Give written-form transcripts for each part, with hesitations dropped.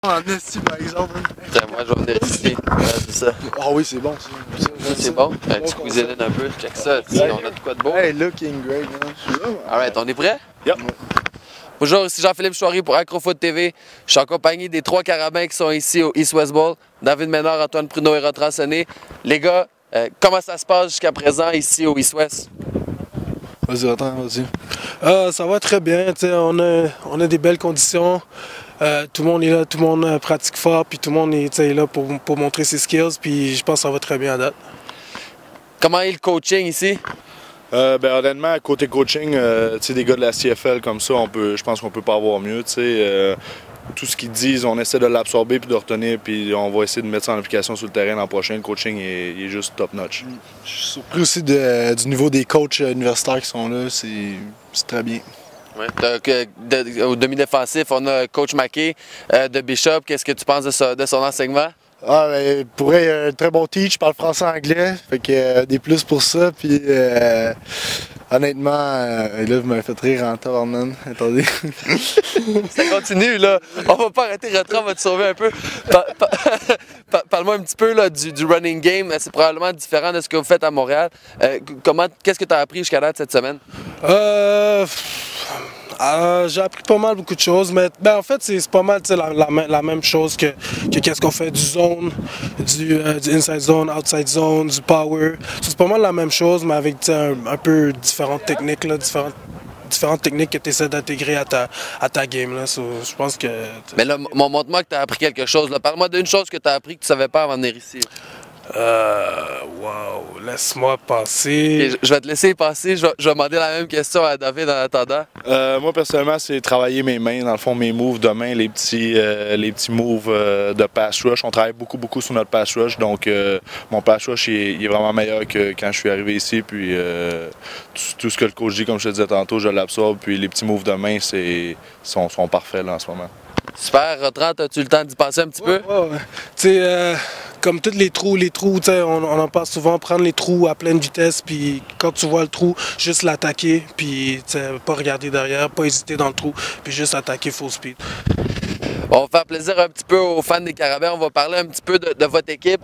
En esti, par exemple. Tiens, moi, je vais venir ici. C'est ça. Ah oui, c'est bon, ça. Ça, c'est bon. Un petit cuisine un peu. Check ça. On a de quoi de beau. Hey, looking great, man. Alright, on est prêt? Yep. Bonjour, ici Jean-Philippe Chouari pour Acrofoot TV. Je suis en compagnie des 3 carabins qui sont ici au East West Bowl. David Ménard, Antoine Pruneau et Rotran Sonné. Les gars, comment ça se passe jusqu'à présent ici au East West? Vas-y, attends, vas-y. Ça va très bien, on a des belles conditions. Tout le monde est là, tout le monde pratique fort, puis tout le monde est là pour montrer ses skills, puis je pense que ça va très bien à date. Comment est le coaching ici? Honnêtement, côté coaching, des gars de la CFL comme ça, je pense qu'on peut pas avoir mieux. Tout ce qu'ils disent, on essaie de l'absorber puis de retenir, puis on va essayer de mettre ça en application sur le terrain l'an prochain. Le coaching est juste top notch. Je suis surpris aussi du niveau des coachs universitaires qui sont là, c'est très bien. Ouais. Au demi-défensif, on a Coach Mackey de Bishop. Qu'est-ce que tu penses de son enseignement? Ah, ben, pour vrai, un très bon teach, je parle français-anglais, fait que des plus pour ça, puis honnêtement, là, vous m'avez fait rire en tabarnak, attendez. Ça continue, là. On va pas arrêter, Rotran va te sauver un peu. Parle-moi un petit peu là, du running game. C'est probablement différent de ce que vous faites à Montréal. Qu'est-ce que tu as appris jusqu'à date cette semaine? J'ai appris pas mal beaucoup de choses, mais en fait c'est pas mal la même chose que qu'est-ce qu'on fait du zone, du inside zone, outside zone, du power. C'est pas mal la même chose, mais avec un peu différentes techniques, là, différentes techniques que tu essaies d'intégrer à ta game. Là. Je pense que... Mais là, montre-moi que tu as appris quelque chose. Parle-moi d'une chose que tu as appris que tu savais pas avant de venir ici. Wow, laisse-moi passer. Okay, je vais te laisser passer. Je vais demander la même question à David en attendant. Moi, personnellement, c'est travailler mes mains, dans le fond, mes moves de main, les petits moves de pass rush. On travaille beaucoup sur notre pass rush, donc mon pass rush il est vraiment meilleur que quand je suis arrivé ici. Puis tout ce que le coach dit, comme je te disais tantôt, je l'absorbe. Puis les petits moves de main sont parfaits là, en ce moment. Super, Rotran, as-tu le temps d'y penser un petit peu? Ouais. Comme tous les trous, on en parle souvent, prendre les trous à pleine vitesse, puis quand tu vois le trou, juste l'attaquer, puis pas regarder derrière, pas hésiter dans le trou, puis juste attaquer full speed. On va faire plaisir un petit peu aux fans des Carabins. On va parler un petit peu de votre équipe.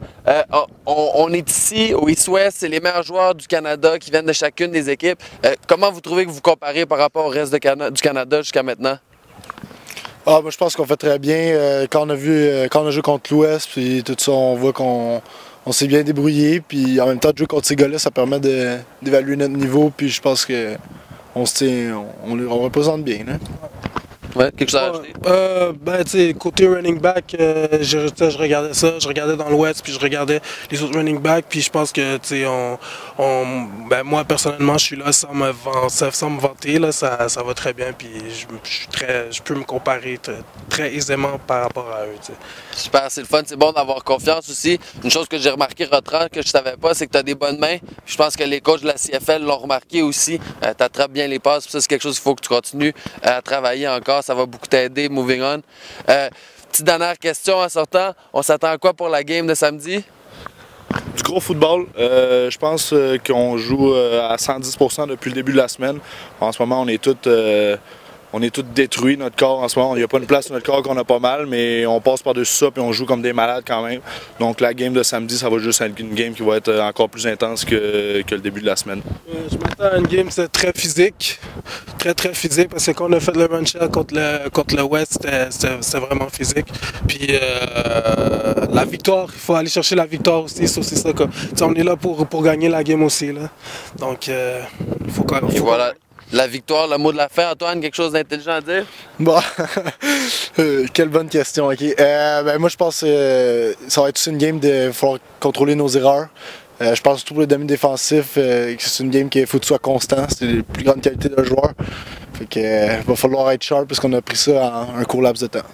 On est ici au East West, c'est les meilleurs joueurs du Canada qui viennent de chacune des équipes. Comment vous trouvez que vous comparez par rapport au reste du Canada jusqu'à maintenant? Ah, moi je pense qu'on fait très bien. Quand on a joué contre l'Ouest, puis tout ça, on voit qu'on s'est bien débrouillé. Puis en même temps, de jouer contre ces gars-là, ça permet d'évaluer notre niveau. Puis je pense qu'on représente bien. Là. Ouais, quelque chose à ajouter? Côté running back, je regardais ça, je regardais dans l'Ouest, puis je regardais les autres running backs, puis je pense que, moi, personnellement, je suis là sans me vanter, là, ça va très bien, puis je peux me comparer très aisément par rapport à eux, t'sais. Super, c'est le fun, c'est bon d'avoir confiance aussi. Une chose que j'ai remarqué, Rotran, que je savais pas, c'est que tu as des bonnes mains. Je pense que les coachs de la CFL l'ont remarqué aussi. Tu attrapes bien les passes, ça c'est quelque chose qu'il faut que tu continues à travailler encore. Ça va beaucoup t'aider, moving on. Petite dernière question en sortant. On s'attend à quoi pour la game de samedi? Du gros football. Je pense qu'on joue à 110% depuis le début de la semaine. En ce moment, on est tous détruits, notre corps en ce moment. Il n'y a pas une place sur notre corps qu'on a pas mal, mais on passe par-dessus ça puis on joue comme des malades quand même. Donc la game de samedi, ça va juste être une game qui va être encore plus intense que le début de la semaine. Je m'attends à une game très physique. Très physique parce que quand on a fait le run shell contre le West, c'était vraiment physique. Puis la victoire, il faut aller chercher la victoire aussi. C'est ça. On est là pour gagner la game aussi. Là. Donc il faut quand même. Voilà. La victoire, le mot de la fin, Antoine, quelque chose d'intelligent à dire? Bon, quelle bonne question, ok. Moi je pense que ça va être aussi une game de falloir contrôler nos erreurs. Je pense surtout pour le demi-défensif, que c'est une game qu'il faut que tu sois constant, c'est les plus grandes qualités d'un joueur. Fait que va falloir être sharp parce qu'on a pris ça en un court laps de temps.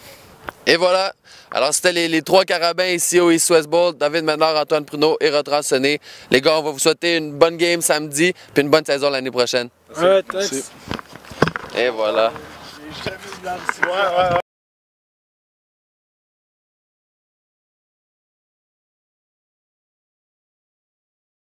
Et voilà. Alors, c'était les 3 carabins ici au East West Bowl. David Ménard, Antoine Pruneau et Rotran Sonné. Les gars, on va vous souhaiter une bonne game samedi puis une bonne saison l'année prochaine. Ouais, thanks. Et voilà.